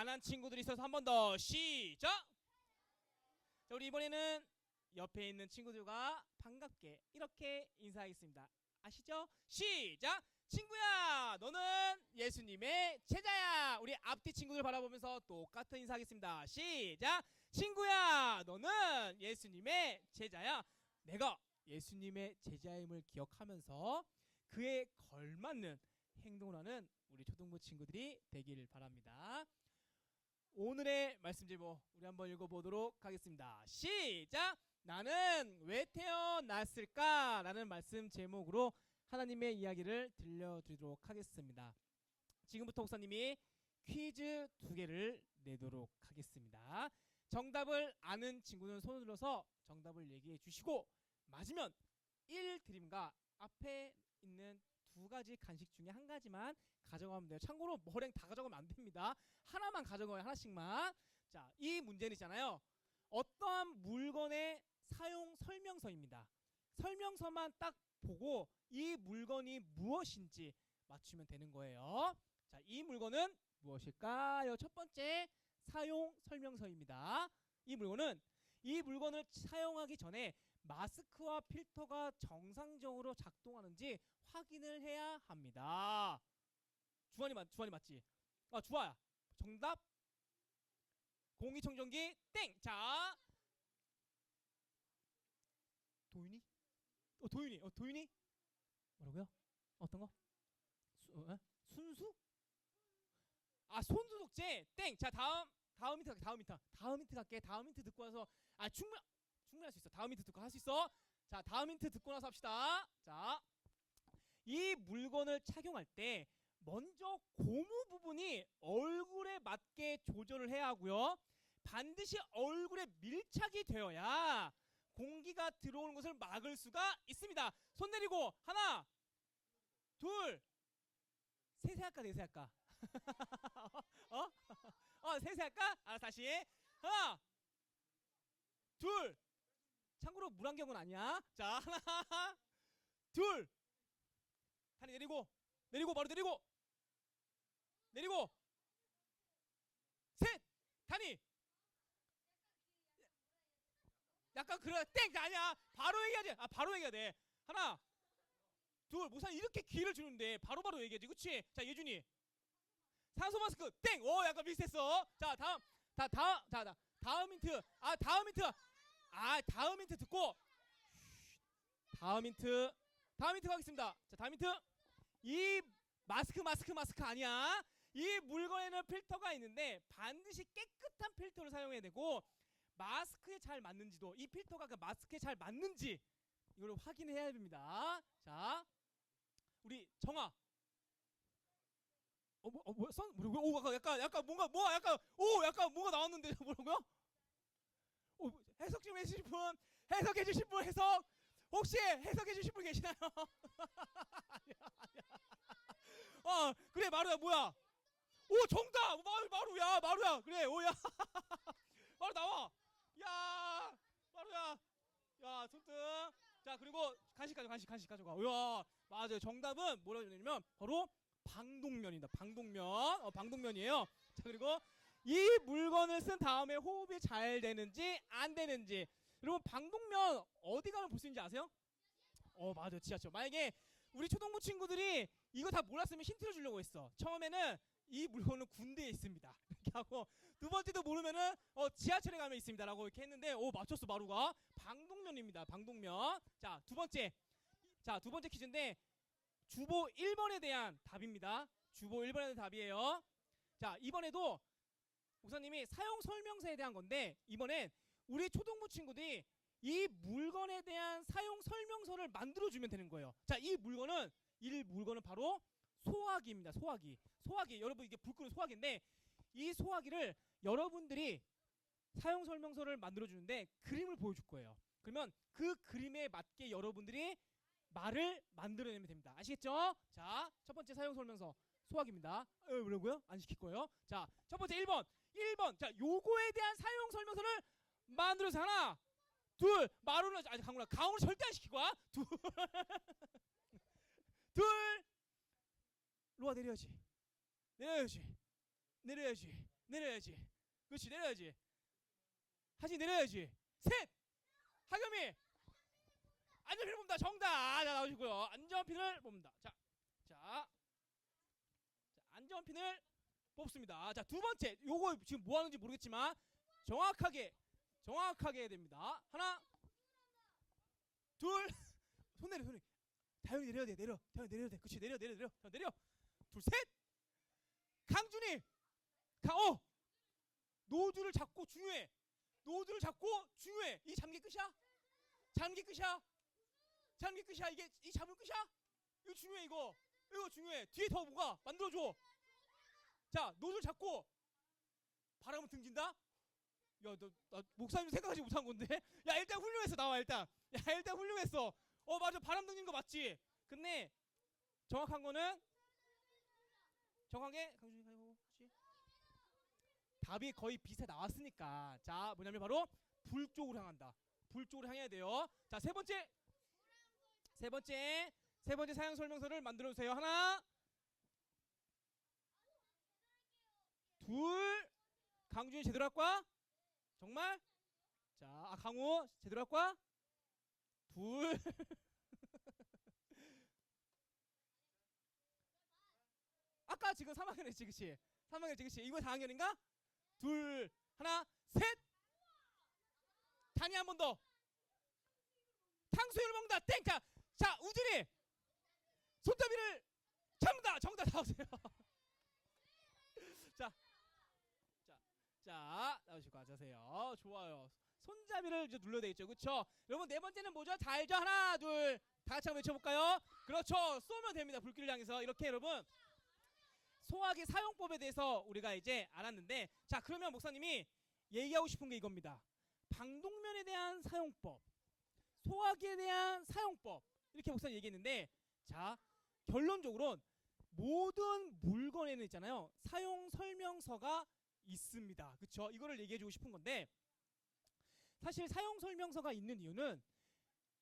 안 한 친구들이 있어서 한 번 더 시작! 자, 우리 이번에는 옆에 있는 친구들과 반갑게 이렇게 인사하겠습니다. 아시죠? 시작! 친구야, 너는 예수님의 제자야. 우리 앞뒤 친구들 바라보면서 똑같은 인사하겠습니다. 시작! 친구야, 너는 예수님의 제자야. 내가 예수님의 제자임을 기억하면서 그에 걸맞는 행동을 하는 우리 초등부 친구들이 되기를 바랍니다. 오늘의 말씀 제목 우리 한번 읽어보도록 하겠습니다. 시작! 나는 왜 태어났을까? 라는 말씀 제목으로 하나님의 이야기를 들려드리도록 하겠습니다. 지금부터 목사님이 퀴즈 2개를 내도록 하겠습니다. 정답을 아는 친구는 손을 들어서 정답을 얘기해 주시고 맞으면 1드림과 앞에 있는 2가지 간식 중에 한 가지만 가져가면 돼요. 참고로 머랭 다 가져가면 안 됩니다. 하나만 가져가요. 하나씩만. 자, 이 문제는 있잖아요. 어떠한 물건의 사용 설명서입니다. 설명서만 딱 보고 이 물건이 무엇인지 맞추면 되는 거예요. 자, 이 물건은 무엇일까요? 첫 번째 사용 설명서입니다. 이 물건을 사용하기 전에 마스크와 필터가 정상적으로 작동하는지 확인을 해야 합니다. 주환이 맞지? 아, 주아야. 정답. 공기청정기 땡. 자, 도윤이? 뭐라고요? 어떤 거? 순수? 아, 손소독제 땡. 자, 다음 힌트 갈게. 다음 힌트 듣고 와서 충분할 수 있어. 다음 힌트 듣고 할 수 있어. 자, 다음 힌트 듣고 나서 합시다. 자, 이 물건을 착용할 때 먼저 고무 부분이 얼굴에 맞게 조절을 해야 하고요. 반드시 얼굴에 밀착이 되어야 공기가 들어오는 것을 막을 수가 있습니다. 손 내리고 하나, 둘, 셋에 할까 넷에 할까? 셋에 할까? 알았어, 다시. 하나, 둘. 참고로 물안경은 아니야. 자, 하나, 둘. 다리 내리고 바로 내리고 셋. 다리 약간 그래. 땡. 아니야. 바로 얘기해야 돼. 바로 얘기해야 돼. 하나, 둘. 목사님 이렇게 기회를 주는데 바로 얘기하지. 그치? 자, 예준이 산소 마스크 땡. 약간 비슷했어. 자, 다음 힌트. 다음 힌트 듣고 다음 힌트 가겠습니다. 자, 다음 힌트. 이 마스크 아니야. 이 물건에는 필터가 있는데 반드시 깨끗한 필터를 사용해야 되고 마스크에 잘 맞는지도, 이 필터가 그 마스크에 잘 맞는지 이걸 확인해야 됩니다. 자, 우리 정아. 뭐라고요? 약간 뭔가 나왔는데 뭐라고요? 해석 좀 해주실 분, 해석 혹시 해석해 주실 분 계시나요? 아니야. 그래, 마루야. 뭐야? 오, 정답. 마루야. 그래. 오야. 마루 나와. 야, 마루야. 야, 손등. 자, 그리고 간식 가져가. 우와, 맞아요. 정답은 뭐라고 했냐면 바로 방독면입니다. 방독면이에요. 자, 그리고 이 물건을 쓴 다음에 호흡이 잘 되는지 안 되는지. 여러분, 방독면 어디 가면 볼 수 있는지 아세요? 맞아요. 지하철. 만약에 우리 초등부 친구들이 이거 다 몰랐으면 힌트를 주려고 했어. 처음에는 이 물건은 군대에 있습니다. 이렇게 하고, 두 번째도 모르면은 지하철에 가면 있습니다. 라고 이렇게 했는데, 맞췄어, 마루가. 방독면입니다. 방독면. 자, 두 번째 퀴즈인데, 주보 1번에 대한 답입니다. 주보 1번에 대한 답이에요. 자, 이번에도 목사님이 사용 설명서에 대한 건데, 이번엔 우리 초등부 친구들이 이 물건에 대한 사용 설명서를 만들어주면 되는 거예요. 자, 이 물건은 바로 소화기입니다. 소화기 여러분 이게 불 끄는 소화기인데 이 소화기를 여러분들이 사용 설명서를 만들어주는데 그림을 보여줄 거예요. 그러면 그 그림에 맞게 여러분들이 말을 만들어내면 됩니다. 아시겠죠? 자, 첫 번째 사용 설명서 소화기입니다. 뭐라고요? 안 시킬 거예요. 자, 첫 번째 1번. 자, 요거에 대한 사용 설명서를 만들어서 하나, 둘, 마루는 아직 강훈아 절대 안 시킬 거야. 둘, 로아 내려야지. 그렇지, 내려야지. 하지 내려야지. 셋, 하겸이 안전핀을 뽑는다. 정답. 자, 나오시고요. 안전핀을 뽑는다. 자, 안전핀을 뽑습니다. 자, 두 번째. 요거 지금 뭐 하는지 모르겠지만 정확하게 해야 됩니다. 하나, 둘, 손 내려. 다현이 내려야 돼. 다현이 내려야 돼. 그렇지, 내려. 다현이 내려. 둘, 셋. 강준이. 노즐을 잡고 중요해. 이 잠기 끝이야. 이게 이 잡을 끝이야. 이거 중요해. 이거 중요해. 뒤에 더 뭐가 만들어줘. 자, 노즐 잡고 바람은 등진다. 야, 나 목사님 생각하지 못한 건데. 야, 일단 훌륭했어. 나와 일단. 일단 훌륭했어. 맞아. 바람 등진 거 맞지. 근데 정확한 거는 정확하게 강준이 가고 그렇지. 답이 거의 비슷해 나왔으니까. 자, 뭐냐면 바로 불 쪽으로 향한다. 불 쪽으로 향해야 돼요. 자, 세 번째 사용 설명서를 만들어 주세요. 하나, 둘. 강준이 제대로 할 거야? 정말? 자, 강우 제대로 할 거야? 둘. 아까 지금 3학년 했지, 그치? 3학년 했지, 그치? 이거 4학년인가? 둘, 하나, 셋. 단이 한 번 더. 탕수육을 먹는다. 땡. 자, 우진이 손잡이를 잡는다. 정답 나오세요. 자, 나오시고 앉으세요. 좋아요. 손잡이를 이제 눌러야 되겠죠, 그렇죠? 여러분 네 번째는 뭐죠? 다 알죠? 하나, 둘, 다 같이 한번 외쳐볼까요? 그렇죠. 쏘면 됩니다. 불길을 향해서 이렇게 여러분 소화기 사용법에 대해서 우리가 이제 알았는데, 자, 그러면 목사님이 얘기하고 싶은 게 이겁니다. 방독면에 대한 사용법, 소화기에 대한 사용법 이렇게 목사님 얘기했는데, 자, 결론적으로는 모든 물건에는 있잖아요. 사용 설명서가 있습니다. 그쵸? 이거를 얘기해주고 싶은 건데, 사실 사용 설명서가 있는 이유는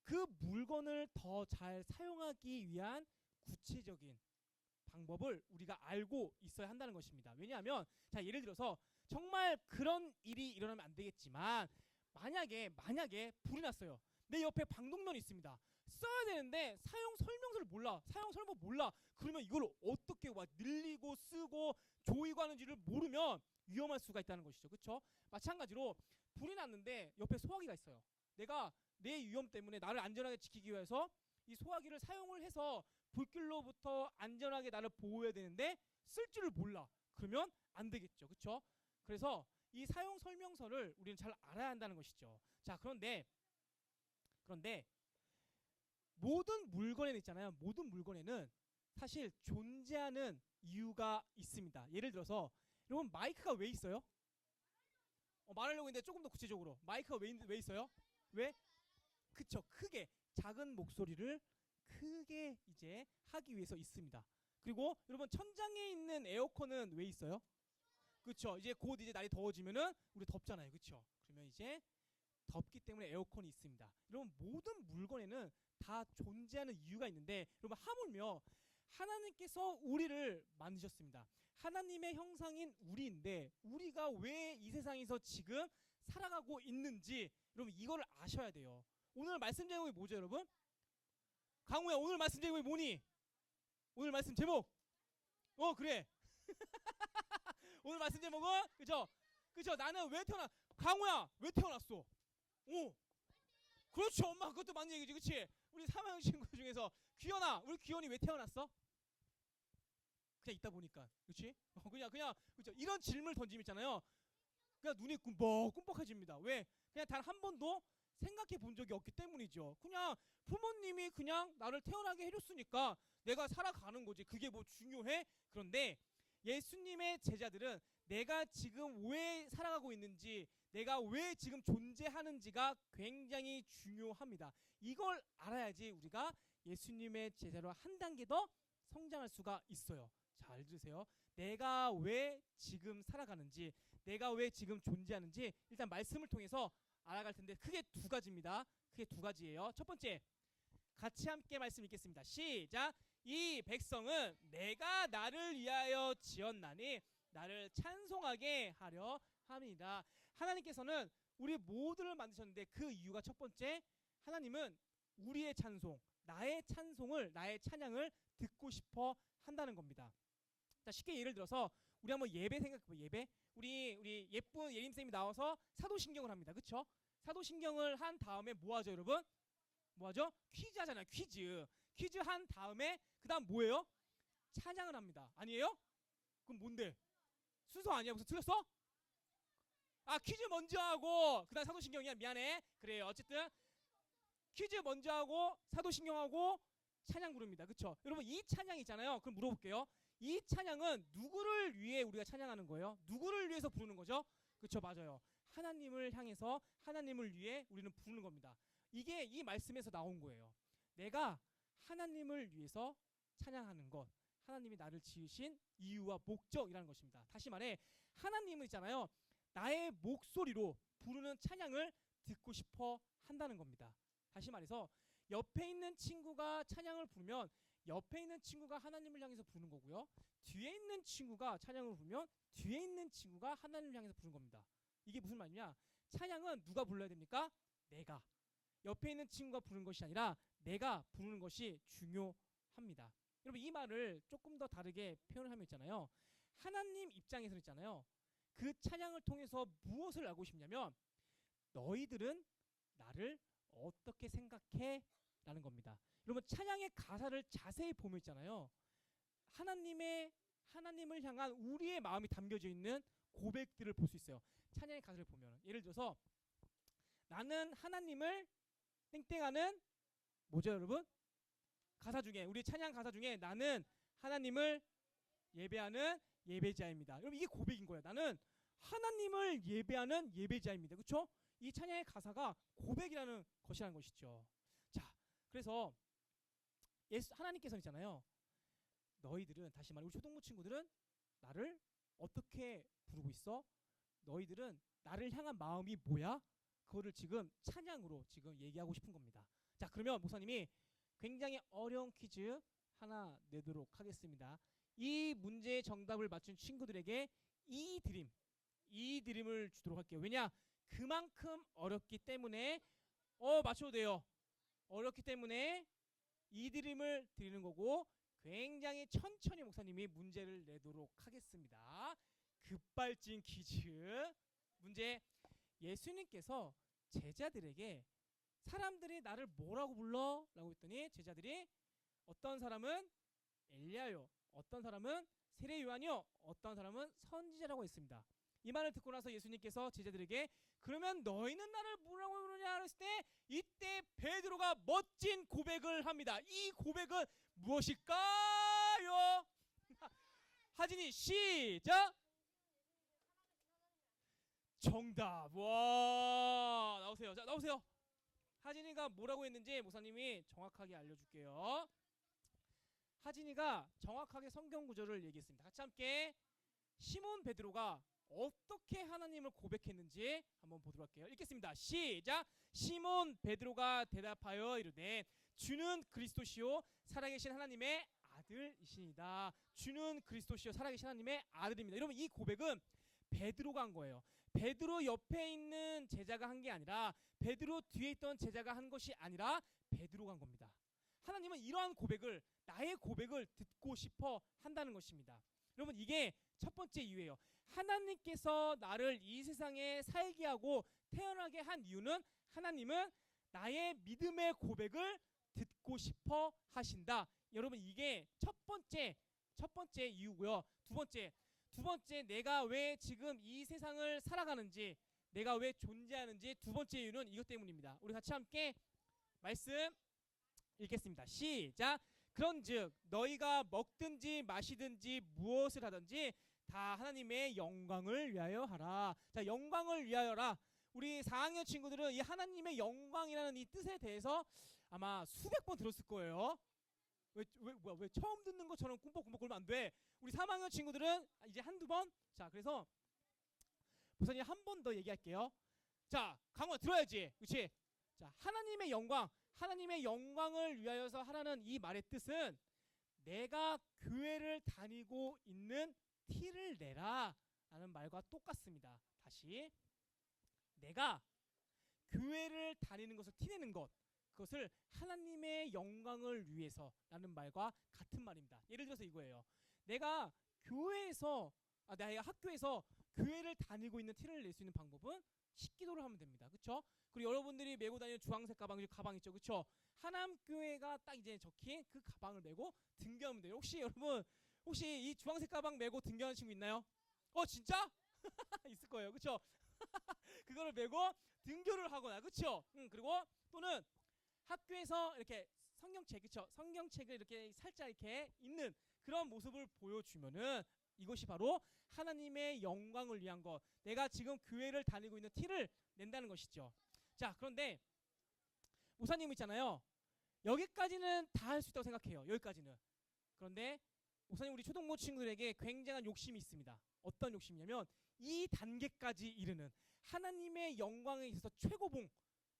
그 물건을 더 잘 사용하기 위한 구체적인 방법을 우리가 알고 있어야 한다는 것입니다. 왜냐하면 자, 예를 들어서 정말 그런 일이 일어나면 안 되겠지만 만약에 불이 났어요. 내 옆에 방독면이 있습니다. 써야 되는데 사용 설명서를 몰라. 사용 설명 몰라. 그러면 이걸 어떻게 늘리고 쓰고 조이고 하는지를 모르면 위험할 수가 있다는 것이죠. 그렇죠? 마찬가지로 불이 났는데 옆에 소화기가 있어요. 내가 내 위험 때문에 나를 안전하게 지키기 위해서 이 소화기를 사용을 해서 불길로부터 안전하게 나를 보호해야 되는데 쓸 줄을 몰라. 그러면 안 되겠죠. 그렇죠? 그래서 이 사용 설명서를 우리는 잘 알아야 한다는 것이죠. 자, 그런데 모든 물건에는 있잖아요. 모든 물건에는 사실 존재하는 이유가 있습니다. 예를 들어서 여러분 마이크가 왜 있어요? 말하려고 했는데 조금 더 구체적으로 마이크가 왜 있어요? 왜? 그쵸. 크게 작은 목소리를 크게 이제 하기 위해서 있습니다. 그리고 여러분 천장에 있는 에어컨은 왜 있어요? 그쵸. 이제 곧 이제 날이 더워지면은 우리 덥잖아요. 그쵸. 그러면 이제 덥기 때문에 에어컨이 있습니다. 여러분 모든 물건에는 다 존재하는 이유가 있는데, 여러분 하물며 하나님께서 우리를 만드셨습니다. 하나님의 형상인 우리인데 우리가 왜 이 세상에서 지금 살아가고 있는지 여러분 이거를 아셔야 돼요. 오늘 말씀 제목이 뭐죠, 여러분? 강우야, 오늘 말씀 제목이 뭐니? 오늘 말씀 제목. 그래. 오늘 말씀 제목은 그죠? 나는 왜 강우야, 왜 태어났어? 그렇죠. 엄마 그것도 맞는 얘기지, 그렇지? 우리 3학년 친구 중에서 귀현아, 우리 귀현이 왜 태어났어? 그냥 있다 보니까, 그렇지? 그냥 그죠? 이런 질문을 던지면 있잖아요. 그냥 눈이 꿈뻑꿈뻑해집니다. 왜? 그냥 단 한 번도 생각해 본 적이 없기 때문이죠. 그냥 부모님이 그냥 나를 태어나게 해줬으니까 내가 살아가는 거지. 그게 뭐 중요해? 그런데 예수님의 제자들은 내가 지금 왜 살아가고 있는지, 내가 왜 지금 존재하는지가 굉장히 중요합니다. 이걸 알아야지 우리가 예수님의 제자로 한 단계 더 성장할 수가 있어요. 잘 들으세요. 내가 왜 지금 살아가는지, 내가 왜 지금 존재하는지 일단 말씀을 통해서 알아갈 텐데 크게 두 가지입니다. 크게 두 가지예요. 첫 번째, 같이 함께 말씀 읽겠습니다. 시작. 이 백성은 내가 나를 위하여 지었나니 나를 찬송하게 하려 함이니라. 하나님께서는 우리 모두를 만드셨는데 그 이유가 첫 번째, 하나님은 우리의 찬송, 나의 찬송을, 나의 찬양을 듣고 싶어 한다는 겁니다. 자, 쉽게 예를 들어서 우리 한번 예배 생각해봐요. 예배. 우리 예쁜 예림쌤이 나와서 사도신경을 합니다. 그쵸? 사도신경을 한 다음에 뭐 하죠, 여러분? 뭐 하죠? 퀴즈 하잖아요. 퀴즈 한 다음에 그 다음 뭐예요? 찬양을 합니다. 아니에요? 그럼 뭔데? 순서 아니야? 무슨 틀렸어? 아, 퀴즈 먼저 하고 그 다음 사도신경이야. 미안해. 그래요. 어쨌든 퀴즈 먼저 하고 사도신경하고 찬양 부릅니다. 그쵸? 여러분 이 찬양 있잖아요. 그럼 물어볼게요. 이 찬양은 누구를 위해 우리가 찬양하는 거예요? 누구를 위해서 부르는 거죠? 그쵸? 맞아요. 하나님을 향해서, 하나님을 위해 우리는 부르는 겁니다. 이게 이 말씀에서 나온 거예요. 내가 하나님을 위해서 찬양하는 것, 하나님이 나를 지으신 이유와 목적이라는 것입니다. 다시 말해, 하나님은 있잖아요, 나의 목소리로 부르는 찬양을 듣고 싶어 한다는 겁니다. 다시 말해서 옆에 있는 친구가 찬양을 부르면 옆에 있는 친구가 하나님을 향해서 부르는 거고요, 뒤에 있는 친구가 찬양을 부르면 뒤에 있는 친구가 하나님을 향해서 부르는 겁니다. 이게 무슨 말이냐? 찬양은 누가 불러야 됩니까? 내가. 옆에 있는 친구가 부르는 것이 아니라 내가 부르는 것이 중요합니다. 여러분 이 말을 조금 더 다르게 표현을 하면 있잖아요, 하나님 입장에서 있잖아요, 그 찬양을 통해서 무엇을 알고 싶냐면 너희들은 나를 어떻게 생각해? 라는 겁니다. 여러분 찬양의 가사를 자세히 보면 있잖아요, 하나님을 향한 우리의 마음이 담겨져 있는 고백들을 볼 수 있어요. 찬양의 가사를 보면 예를 들어서 나는 하나님을 땡땡하는 뭐죠 여러분? 가사 중에, 우리 찬양 가사 중에 나는 하나님을 예배하는 예배자입니다. 여러분 이게 고백인 거예요. 나는 하나님을 예배하는 예배자입니다. 그렇죠? 이 찬양의 가사가 고백이라는 것이라는 것이죠. 자, 그래서 하나님께서는 있잖아요, 너희들은, 다시 말해 우리 초등부 친구들은 나를 어떻게 부르고 있어? 너희들은 나를 향한 마음이 뭐야? 그거를 지금 찬양으로 지금 얘기하고 싶은 겁니다. 자, 그러면 목사님이 굉장히 어려운 퀴즈 하나 내도록 하겠습니다. 이 문제의 정답을 맞춘 친구들에게 이 드림을 주도록 할게요. 왜냐? 그만큼 어렵기 때문에 맞춰도 돼요. 어렵기 때문에 이 드림을 드리는 거고, 굉장히 천천히 목사님이 문제를 내도록 하겠습니다. 급발진 퀴즈 문제. 예수님께서 제자들에게 사람들이 나를 뭐라고 불러? 라고 했더니 제자들이 어떤 사람은 엘리야요, 어떤 사람은 세례 요한이요, 어떤 사람은 선지자라고 했습니다. 이 말을 듣고 나서 예수님께서 제자들에게 그러면 너희는 나를 뭐라고 부르냐 했을 때 이때 베드로가 멋진 고백을 합니다. 이 고백은 무엇일까요? 하진이 시작. 정답. 와, 나오세요. 자, 나오세요. 하진이가 뭐라고 했는지 목사님이 정확하게 알려줄게요. 하진이가 정확하게 성경 구절을 얘기했습니다. 같이 함께 시몬 베드로가 어떻게 하나님을 고백했는지 한번 보도록 할게요. 읽겠습니다. 시작. 시몬 베드로가 대답하여 이르되 주는 그리스도시요 살아계신 하나님의 아들이시니다. 주는 그리스도시요 살아계신 하나님의 아들입니다. 여러분 이 고백은 베드로가 한 거예요. 베드로 옆에 있는 제자가 한 게 아니라, 베드로 뒤에 있던 제자가 한 것이 아니라 베드로가 한 겁니다. 하나님은 이러한 고백을, 나의 고백을 듣고 싶어 한다는 것입니다. 여러분 이게 첫 번째 이유예요. 하나님께서 나를 이 세상에 살게 하고 태어나게 한 이유는 하나님은 나의 믿음의 고백을 듣고 싶어 하신다. 여러분 이게 첫 번째 이유고요. 두 번째, 두 번째, 내가 왜 지금 이 세상을 살아가는지, 내가 왜 존재하는지 두 번째 이유는 이것 때문입니다. 우리 같이 함께 말씀 읽겠습니다. 시작. 그런즉 너희가 먹든지 마시든지 무엇을 하든지 다 하나님의 영광을 위하여 하라. 자, 영광을 위하여라. 우리 4학년 친구들은 이 하나님의 영광이라는 이 뜻에 대해서 아마 수백 번 들었을 거예요. 왜 처음 듣는 것처럼 꿈뻑꿈뻑 걸면 안 돼. 우리 3학년 친구들은 이제 한두 번. 자, 그래서 목사님 한 번 더 얘기할게요. 자, 강원 들어야지. 그렇지? 자, 하나님의 영광, 하나님의 영광을 위하여서 하라는 이 말의 뜻은 내가 교회를 다니고 있는 티를 내라 라는 말과 똑같습니다. 다시, 내가 교회를 다니는 것을 티내는 것, 그것을 하나님의 영광을 위해서 라는 말과 같은 말입니다. 예를 들어서 이거예요. 내가 내가 학교에서 교회를 다니고 있는 티를 낼 수 있는 방법은 식기도를 하면 됩니다. 그렇죠? 그리고 여러분들이 메고 다니는 주황색 가방 있죠. 그렇죠? 하남교회가 딱 이제 적힌 그 가방을 메고 등교하면 돼요. 혹시 이 주황색 가방 메고 등교하는 친구 있나요? 진짜? 있을 거예요. 그렇죠? 그거를 메고 등교를 하거나, 그렇죠? 그리고 또는 학교에서 이렇게 성경책, 그렇죠? 성경책을 이렇게 살짝 이렇게 읽는 그런 모습을 보여주면은 이것이 바로 하나님의 영광을 위한 것, 내가 지금 교회를 다니고 있는 티를 낸다는 것이죠. 자, 그런데 목사님 있잖아요. 여기까지는 다 할 수 있다고 생각해요. 여기까지는. 그런데 목사님 우리 초등부 친구들에게 굉장한 욕심이 있습니다. 어떤 욕심이냐면 이 단계까지 이르는, 하나님의 영광에 있어서 최고봉,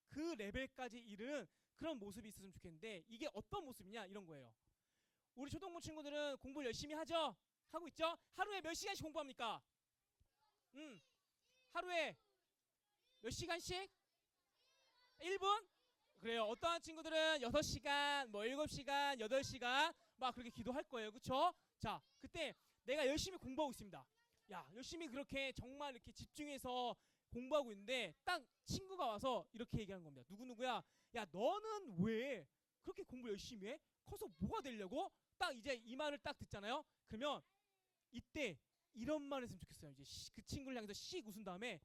그 레벨까지 이르는 그런 모습이 있었으면 좋겠는데, 이게 어떤 모습이냐, 이런 거예요. 우리 초등부 친구들은 공부를 열심히 하죠? 하고 있죠? 하루에 몇 시간씩 공부합니까? 하루에 몇 시간씩? 1분? 그래요. 어떠한 친구들은 6시간, 7시간, 8시간 막 그렇게 기도할 거예요. 그쵸? 자, 그때 내가 열심히 공부하고 있습니다. 야, 열심히 그렇게 정말 이렇게 집중해서 공부하고 있는데 딱 친구가 와서 이렇게 얘기하는 겁니다. 누구누구야? 야, 너는 왜 그렇게 공부 열심히 해? 커서 뭐가 되려고? 딱 이제 이 말을 딱 듣잖아요. 그러면 이때 이런 말 했으면 좋겠어요. 이제 그 친구를 향해서 씩 웃은 다음에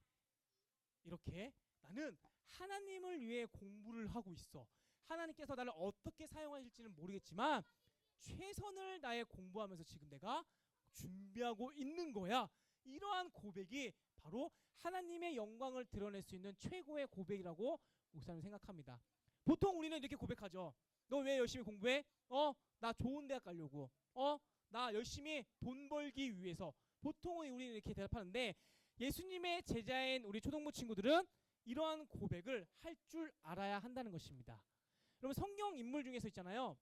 이렇게, 나는 하나님을 위해 공부를 하고 있어. 하나님께서 나를 어떻게 사용하실지는 모르겠지만 최선을 다해 공부하면서 지금 내가 준비하고 있는 거야. 이러한 고백이 바로 하나님의 영광을 드러낼 수 있는 최고의 고백이라고 목사는 생각합니다. 보통 우리는 이렇게 고백하죠. 너 왜 열심히 공부해? 나 좋은 대학 가려고. 나 열심히 돈 벌기 위해서. 보통은 우리는 이렇게 대답하는데, 예수님의 제자인 우리 초등부 친구들은 이러한 고백을 할 줄 알아야 한다는 것입니다. 여러분, 성경 인물 중에서 있잖아요.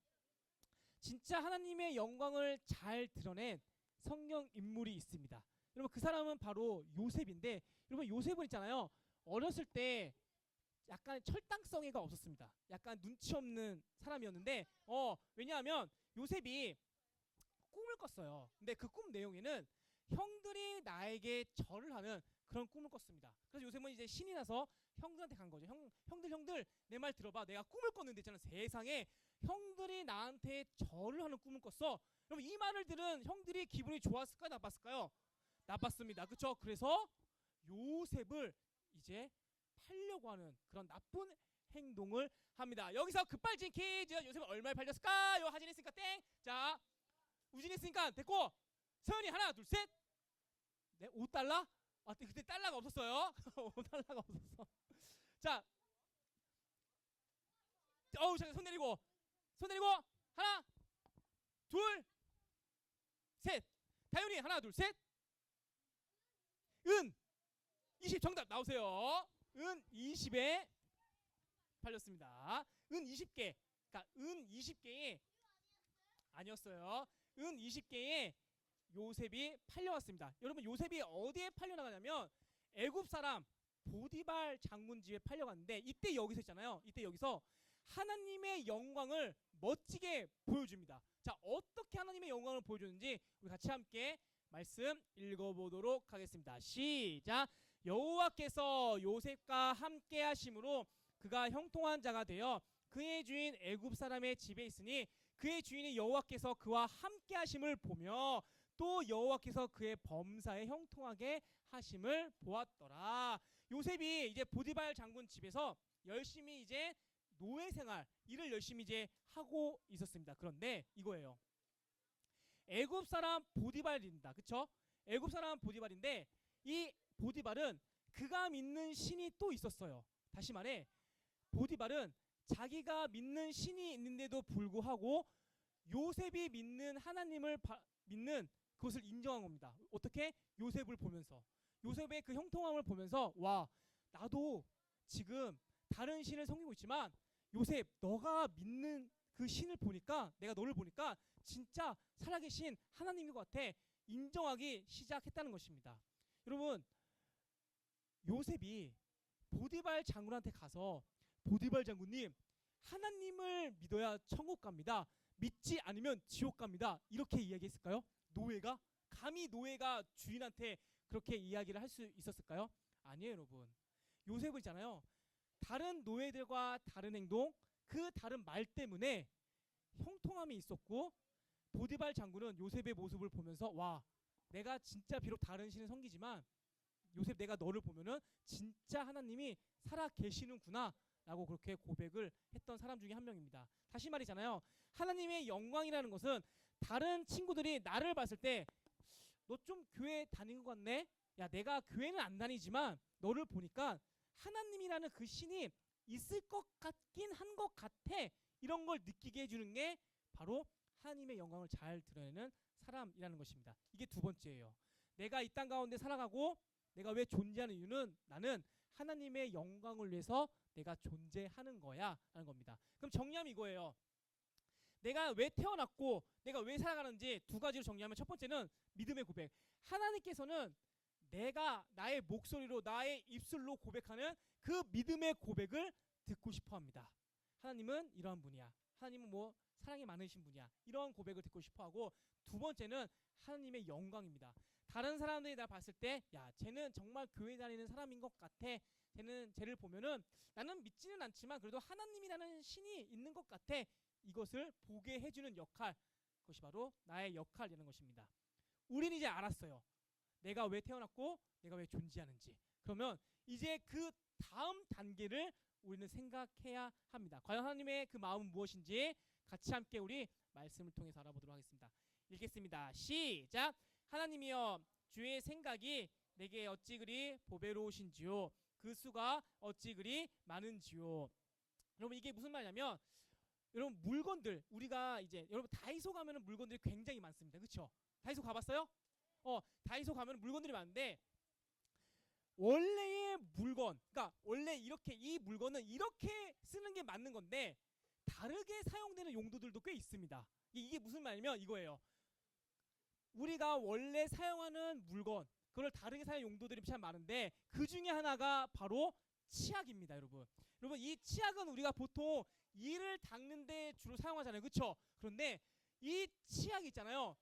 진짜 하나님의 영광을 잘 드러낸 성경 인물이 있습니다. 여러분, 그 사람은 바로 요셉인데, 여러분 요셉은 있잖아요. 어렸을 때 약간 철당성애가 없었습니다. 약간 눈치 없는 사람이었는데, 왜냐하면 요셉이 꿈을 꿨어요. 근데 그 꿈 내용에는 형들이 나에게 절을 하는 그런 꿈을 꿨습니다. 그래서 요셉은 이제 신이 나서 형들한테 간 거죠. 형들 내 말 들어봐. 내가 꿈을 꿨는데 있잖아, 세상에 형들이 나한테 절을 하는 꿈을 꿨어. 여러분, 이 말을 들은 형들이 기분이 좋았을까요, 나빴을까요? 나빴습니다. 그렇죠? 그래서 요셉을 이제 팔려고 하는 그런 나쁜 행동을 합니다. 여기서 급발진 퀴즈. 요셉은 얼마에 팔렸을까요? 하진 했으니까 땡. 자, 우진 했으니까 됐고, 서연이 하나 둘 셋. 네, 5달러? 그때 달러가 없었어요. 5달러가 없었어. 자, 잠깐 손 내리고 하나 둘 셋. 다윤이 하나 둘 셋. 은 20 정답 나오세요. 은 20에 팔렸습니다. 은 20개. 그러니까 은 20개에 아니었어요. 은 20개에 요셉이 팔려왔습니다. 여러분, 요셉이 어디에 팔려나가냐면 애굽 사람 보디발 장군 집에 팔려갔는데, 이때 여기서 있잖아요. 이때 여기서 하나님의 영광을 멋지게 보여줍니다. 자, 어떻게 하나님의 영광을 보여주는지 우리 같이 함께 말씀 읽어보도록 하겠습니다. 시작. 여호와께서 요셉과 함께 하심으로 그가 형통한 자가 되어 그의 주인 애굽 사람의 집에 있으니 그의 주인이 여호와께서 그와 함께 하심을 보며 또 여호와께서 그의 범사에 형통하게 하심을 보았더라. 요셉이 이제 보디발 장군 집에서 열심히 이제 노예 생활 일을 열심히 이제 하고 있었습니다. 그런데 이거예요. 애굽 사람 보디발입니다. 그쵸? 애굽 사람 보디발인데 이 보디발은 그가 믿는 신이 또 있었어요. 다시 말해 보디발은 자기가 믿는 신이 있는데도 불구하고 요셉이 믿는 하나님을 믿는 그것을 인정한 겁니다. 어떻게? 요셉을 보면서 요셉의 그 형통함을 보면서 와 나도 지금 다른 신을 섬기고 있지만 요셉 너가 믿는 그 신을 보니까 내가 너를 보니까 진짜 살아계신 하나님인 것 같아 인정하기 시작했다는 것입니다. 여러분 요셉이 보디발 장군한테 가서 보디발 장군님 하나님을 믿어야 천국 갑니다. 믿지 않으면 지옥 갑니다. 이렇게 이야기했을까요? 노예가? 감히 노예가 주인한테 그렇게 이야기를 할 수 있었을까요? 아니에요 여러분. 요셉은 있잖아요. 다른 노예들과 다른 행동 그 다른 말 때문에 형통함이 있었고 보디발 장군은 요셉의 모습을 보면서 와 내가 진짜 비록 다른 신을 섬기지만 요셉 내가 너를 보면은 진짜 하나님이 살아 계시는구나 라고 그렇게 고백을 했던 사람 중에 한 명입니다. 다시 말이잖아요. 하나님의 영광이라는 것은 다른 친구들이 나를 봤을 때 너 좀 교회 다닌 것 같네? 야 내가 교회는 안 다니지만 너를 보니까 하나님이라는 그 신이 있을 것 같긴 한 것 같아 이런 걸 느끼게 해주는 게 바로 하나님의 영광을 잘 드러내는 사람이라는 것입니다. 이게 두 번째예요. 내가 이 땅 가운데 살아가고 내가 왜 존재하는 이유는 나는 하나님의 영광을 위해서 내가 존재하는 거야 라는 겁니다. 그럼 정리하면 이거예요. 내가 왜 태어났고 내가 왜 살아가는지 두 가지로 정리하면 첫 번째는 믿음의 고백. 하나님께서는 내가 나의 목소리로 나의 입술로 고백하는 그 믿음의 고백을 듣고 싶어 합니다. 하나님은 이러한 분이야. 하나님은 뭐 사랑이 많으신 분이야. 이런 고백을 듣고 싶어 하고 두 번째는 하나님의 영광입니다. 다른 사람들이 나 봤을 때 야 쟤는 정말 교회 다니는 사람인 것 같아. 쟤를 보면은 나는 믿지는 않지만 그래도 하나님이라는 신이 있는 것 같아. 이것을 보게 해주는 역할 그것이 바로 나의 역할이라는 것입니다. 우리는 이제 알았어요. 내가 왜 태어났고 내가 왜 존재하는지. 그러면 이제 그 다음 단계를 우리는 생각해야 합니다. 과연 하나님의 그 마음은 무엇인지 같이 함께 우리 말씀을 통해서 알아보도록 하겠습니다. 읽겠습니다. 시작. 하나님이여 주의 생각이 내게 어찌 그리 보배로우신지요 그 수가 어찌 그리 많은지요. 여러분 이게 무슨 말이냐면 여러분 물건들 우리가 이제 여러분 다이소 가면은 물건들이 굉장히 많습니다. 그렇죠? 다이소 가봤어요? 다이소 가면 물건들이 많은데 원래의 물건 그러니까 원래 이렇게 이 물건은 이렇게 쓰는 게 맞는 건데 다르게 사용되는 용도들도 꽤 있습니다. 이게 무슨 말이냐면 이거예요. 우리가 원래 사용하는 물건 그걸 다르게 사용 용도들이 참 많은데 그 중에 하나가 바로 치약입니다. 여러분 이 치약은 우리가 보통 이를 닦는 데 주로 사용하잖아요. 그렇죠? 그런데 이 치약 있잖아요.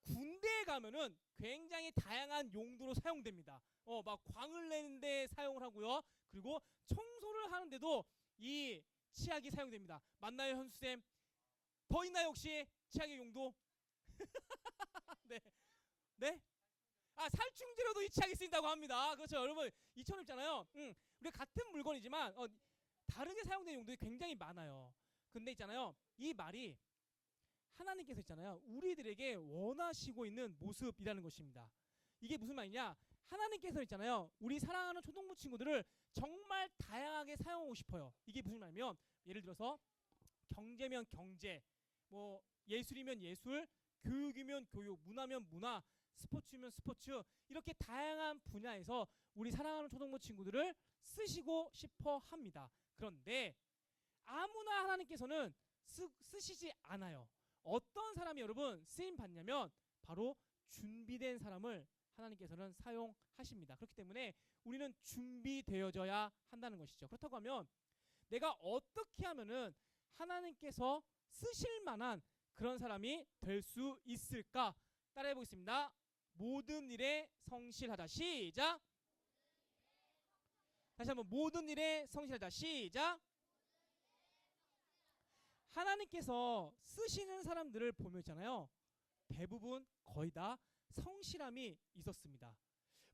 군대에 가면은 굉장히 다양한 용도로 사용됩니다. 막 광을 내는데 사용을 하고요. 그리고 청소를 하는데도 이 치약이 사용됩니다. 맞나요, 현수쌤? 더 있나요, 혹시 치약의 용도? 네, 네. 아 살충제로도 이 치약이 쓰인다고 합니다. 그렇죠, 여러분 이처럼 있잖아요. 우리 같은 물건이지만 다르게 사용되는 용도가 굉장히 많아요. 근데 있잖아요, 이 말이 하나님께서 있잖아요, 우리들에게 원하시고 있는 모습이라는 것입니다. 이게 무슨 말이냐? 하나님께서 있잖아요, 우리 사랑하는 초등부 친구들을 정말 다양하게 사용하고 싶어요. 이게 무슨 말이냐면 예를 들어서 경제면 경제, 뭐 예술이면 예술, 교육이면 교육, 문화면 문화, 스포츠면 스포츠 이렇게 다양한 분야에서 우리 사랑하는 초등부 친구들을 쓰시고 싶어 합니다. 그런데 아무나 하나님께서는 쓰시지 않아야. 어떤 사람이 여러분 쓰임 받냐면 바로 준비된 사람을 하나님께서는 사용하십니다. 그렇기 때문에 우리는 준비되어져야 한다는 것이죠. 그렇다고 하면 내가 어떻게 하면은 하나님께서 쓰실 만한 그런 사람이 될 수 있을까? 따라해 보겠습니다. 모든 일에 성실하자. 시작. 다시 한번 모든 일에 성실하자. 시작. 하나님께서 쓰시는 사람들을 보면 있잖아요, 대부분 거의 다 성실함이 있었습니다.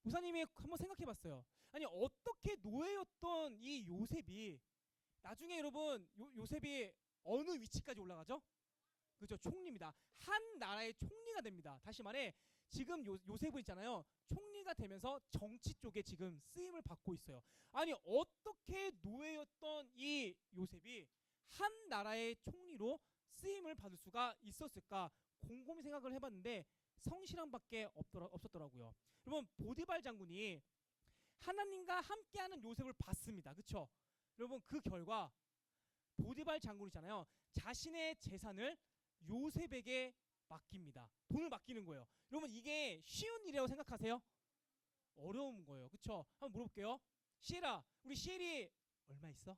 목사님이 한번 생각해봤어요. 아니 어떻게 노예였던 이 요셉이 나중에 여러분 요셉이 어느 위치까지 올라가죠? 그죠? 총리입니다. 한 나라의 총리가 됩니다. 다시 말해 지금 요셉은 있잖아요. 총리가 되면서 정치 쪽에 지금 쓰임을 받고 있어요. 아니 어떻게 노예였던 이 요셉이 한 나라의 총리로 쓰임을 받을 수가 있었을까? 곰곰이 생각을 해봤는데 성실함밖에 없었더라고요. 여러분 보디발 장군이 하나님과 함께하는 요셉을 봤습니다. 그렇죠? 여러분 그 결과 보디발 장군이잖아요. 자신의 재산을 요셉에게 맡깁니다. 돈을 맡기는 거예요. 여러분 이게 쉬운 일이라고 생각하세요? 어려운 거예요. 그렇죠? 한번 물어볼게요. 시엘아, 우리 시엘이 얼마 있어?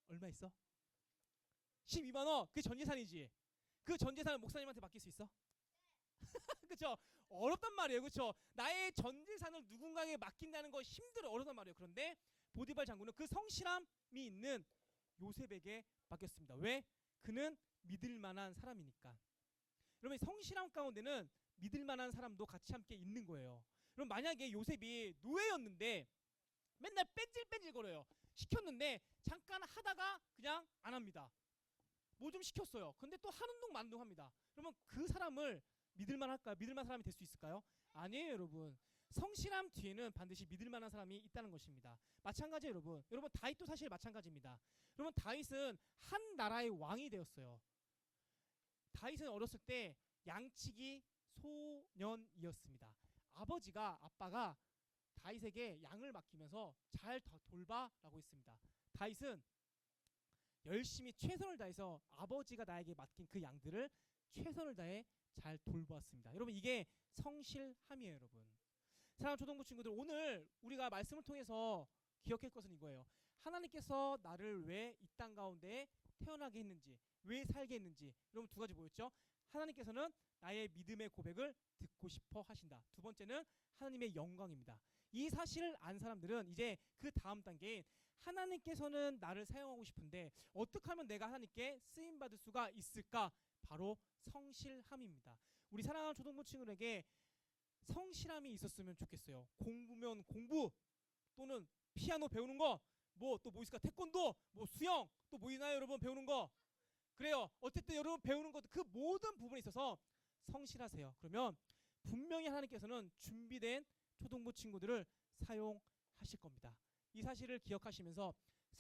얼마 있어? 12만 원. 그게 전 재산이지. 그 전 재산을 목사님한테 맡길 수 있어? 그렇죠? 어렵단 말이에요. 그렇죠? 나의 전 재산을 누군가에게 맡긴다는 거 힘들어 어렵단 말이에요. 그런데 보디발 장군은 그 성실함이 있는 요셉에게 맡겼습니다. 왜? 그는 믿을 만한 사람이니까. 여러분 성실함 가운데는 믿을 만한 사람도 같이 함께 있는 거예요. 그럼 만약에 요셉이 노예였는데 맨날 뺀질뺀질 거려요. 시켰는데 잠깐 하다가 그냥 안 합니다. 뭐 좀 시켰어요. 근데 또 하는 동 마는 동 합니다. 그러면 그 사람을 믿을 만할까요? 믿을 만한 사람이 될 수 있을까요? 아니에요, 여러분. 성실함 뒤에는 반드시 믿을 만한 사람이 있다는 것입니다. 마찬가지예요, 여러분. 여러분 다윗도 사실 마찬가지입니다. 여러분 다윗은 한 나라의 왕이 되었어요. 다윗은 어렸을 때 양치기 소년이었습니다. 아빠가 다윗에게 양을 맡기면서 잘 돌봐라고 했습니다. 다윗은 열심히 최선을 다해서 아버지가 나에게 맡긴 그 양들을 최선을 다해 잘 돌보았습니다. 여러분 이게 성실함이에요, 여러분. 사랑하는 초등부 친구들, 오늘 우리가 말씀을 통해서 기억할 것은 이거예요. 하나님께서 나를 왜 이 땅 가운데 태어나게 했는지, 왜 살게 했는지. 여러분 두 가지 뭐였죠? 하나님께서는 나의 믿음의 고백을 듣고 싶어 하신다. 두 번째는 하나님의 영광입니다. 이 사실을 안 사람들은 이제 그 다음 단계인 하나님께서는 나를 사용하고 싶은데 어떻게 하면 내가 하나님께 쓰임받을 수가 있을까? 바로 성실함입니다. 우리 사랑하는 초등부 친구들에게 성실함이 있었으면 좋겠어요. 공부면 공부, 또는 피아노 배우는 거, 뭐 또 뭐 있을까? 태권도, 뭐 수영, 또 뭐 있나요, 여러분? 배우는 거. 그래요. 어쨌든 여러분 배우는 것, 그 모든 부분에 있어서 성실하세요. 그러면 분명히 하나님께서는 준비된 초등부 친구들을 사용하실 겁니다. 이 사실을 기억하시면서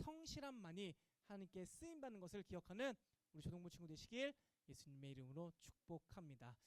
성실함만이 하나님께 쓰임받는 것을 기억하는 우리 초등부 친구 되시길 예수님의 이름으로 축복합니다.